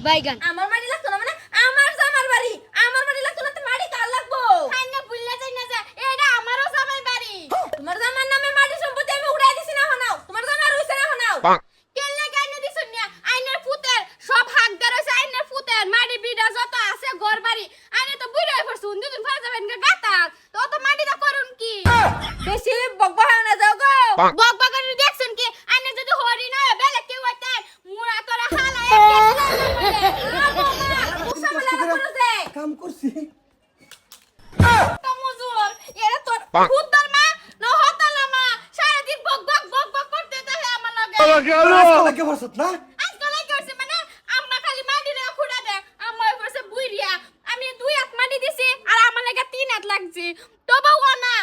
বাইগান আমার বাড়ি লাগতো না মানে আমার জামার বাড়ি আমার বাড়ি লাগতো না তো বাড়ি কার লাগবো খাই না ভুললে যাই না যা এটা আমারও জামাই বাড়ি তোমার জামার নামে মাটি সম্পত্তি আমি উড়াই দিছি না হনাও তোমার জামার রইছে না হনাও কেলে গাইনে দিছুন না আইনের ফুতের সব হাকদার হইছে আইনের ফুতের মাটি বিড়া যত আছে ঘর বাড়ি আইনে তো বুইড়া হই পড়ছুন দুদিন পর যাবেন গাতা তো তো মাটি দা করুন কি বেশি বকবহা না যাও গো বকবকানি দেখছুন কি আইনে যদি হরি না বেলে কেউ হইতে মুরা তোরা হালা কাম করছি মজুর এরা তোর ফুতার মা না হতালা মা সারা দিন বক বক বক বক করতে থাকে আমার লগে লাগে বসত না আজকাল কি হইছে মানে আম্মা খালি মাটি রে খুঁড়া দে আম্মা হইছে বুইরিয়া আমি 2 হাত মাটি দিছি আর আমার লাগা 3 হাত লাগছে তবুও না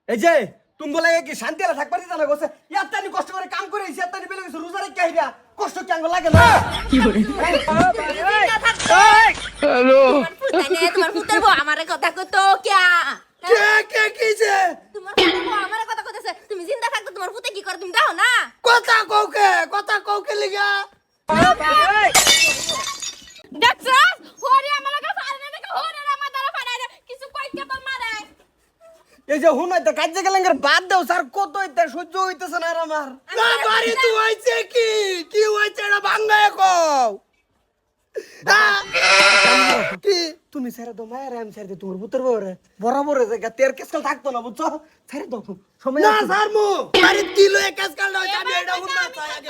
এই যে তুমি বলে কি শান্তি আলা থাকবার দিতা না গোছে ইয়াত্তানি কষ্ট করে কাম করে এসে ইয়াত্তানি বেলে গেছে রোজা রেখে আইরা কষ্ট কি আঙ্গ লাগে না কি করে হ্যালো তোমার ফুতের বউ আমারে কথা কইতো কিয়া কে কিছে তোমার ফুতের বউ আমারে কথা কইতেছে তুমি জিন্দা থাকতে তোমার ফুতে কি করে তুমি দাও না কথা কওকে লিগা দেখছ হরি আমার লাগা ফাড়ে না দেখো হরি আমার দ্বারা ফাড়ায় না কিছু কইতে তো মারে এই যে হুন হইতে কাজে গেলেঙ্গার বাদ দাও স্যার কত হইতে সহ্য হইতেছে না আর আমার না বাড়ি তুই হইছে কি হইছে এটা ভাঙায় কও কি তুমি ছেড়ে দাও মায়ের আমি ছেড়ে দিই তোমার পুত্র বউরে বরাবর জায়গা তের কেসকাল থাকতো না বুঝছো ছেড়ে দাও সময় না স্যার মু বাড়ি কিলো এক কেসকাল না আমি এটা হুন না চাই আগে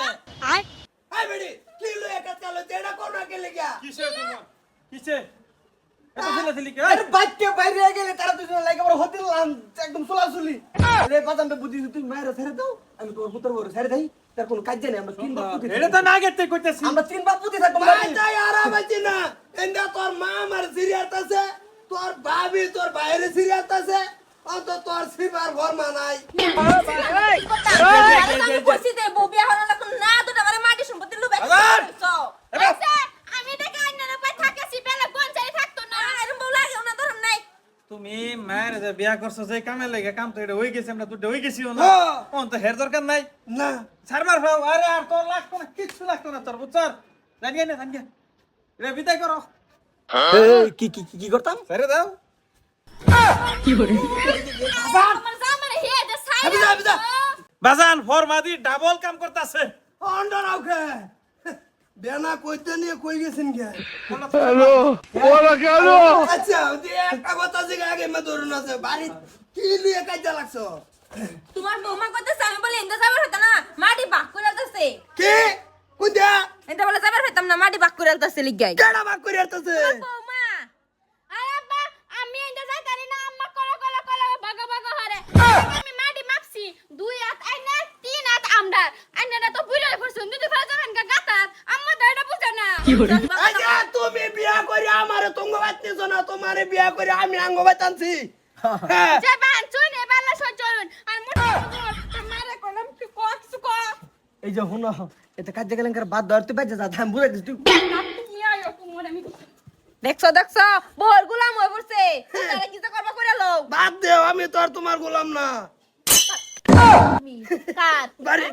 আই বেডি কিলো এক কেসকাল এটা কোন আগে লাগা কিসে এত ছেলে ছেলে কে আরে বাচ্চা বাইরে গেলে তারা দুজন লাগে বড় হোটেল একদম সোলাসুলি রে বাজানটা বুদ্ধি তুমি মায়ের ছেড়ে দাও আমি তোমার পুত্র বউরে ছেড়ে দেই তার কোনো কাজ জানি আমরা তিন বাপ পুতি এটা তো না গেতে কইতেছি আমরা তিন বাপ পুতি থাকবো ভাই আরাম আছে না এন্ডা তোর মা আমার সিরিয়াস আছে তোর ভাবি তোর বাইরে সিরিয়াস আছে অত তোর সিবার ঘর মানাই আমি কইছি দে বউ বিয়া হলো না তো আমারে মাটি সম্পত্তি লুবে আমি এটা কাইনা না পাই থাকেছি বেলা গঞ্জাই থাকতো না এরকম বউ লাগে না ধরম নাই তুমি মায়ের যে বিয়া করছো যে কামে লাগে কাম তো এটা হই গেছে আমরা দুটো হই গেছিও না কোন তো হের দরকার নাই না সারমার ভাও আরে আর তোর লাগতো না কিছু লাগতো না তোর বুঝছর জানিয়ে না জানিয়ে রে বিদায় করো এই কি করতাম ছেড়ে দাও আমার জামারে হে দে সাইরা আবিদা বাজান ফরমাদি ডাবল কাম করতেছে অন্ডার আউকে বেনা কইতে নিয়ে কই গেছেন কে আচ্ছা ওই একটা কথা যে আগে মে ধরুন আছে বাড়ি কি লিয়ে কাজে লাগছো তোমার বৌমা কইতেছে আমি বলে ইন্দা যাবার হতো না মাটি বাক করে আলতাছে কি কুদা এটা বলে যাবার হইতাম না মাটি বাক করে আলতাছে লিগাই কেডা বাক করে আরতেছে বৌমা আরে আব্বা আমি এটা যাই তারি না আম্মা কলা কলা কলা বাগা বাগা হরে আমি মাটি মাপছি 2 হাত আইনা 3 হাত আমডা আইনাটা তো বুইরা পড়ছুন দুই ফেলা যাবেন গাতা আম্মা তো এটা বুঝে না আচ্ছা তুমি বিয়া করে আমারে তঙ্গবাত নিছো না তোমারে বিয়া করে আমি আঙ্গবাত আনছি যে বান চুনে বেলা সচরুন আর মোটা মারে কলম কি কক্স কো এই যে হুনো এতে কাজে গেলেন কার বাদ ধরতে বাজে যা ধাম বুঝাই দিস তুই তুমি আয়ো তোমারে আমি দেখছো বহর গুলাম হই পড়ছে তারা কি তো করবা কইরা লও বাদ দেও আমি তো আর তোমার গোলাম না কাট বাড়ি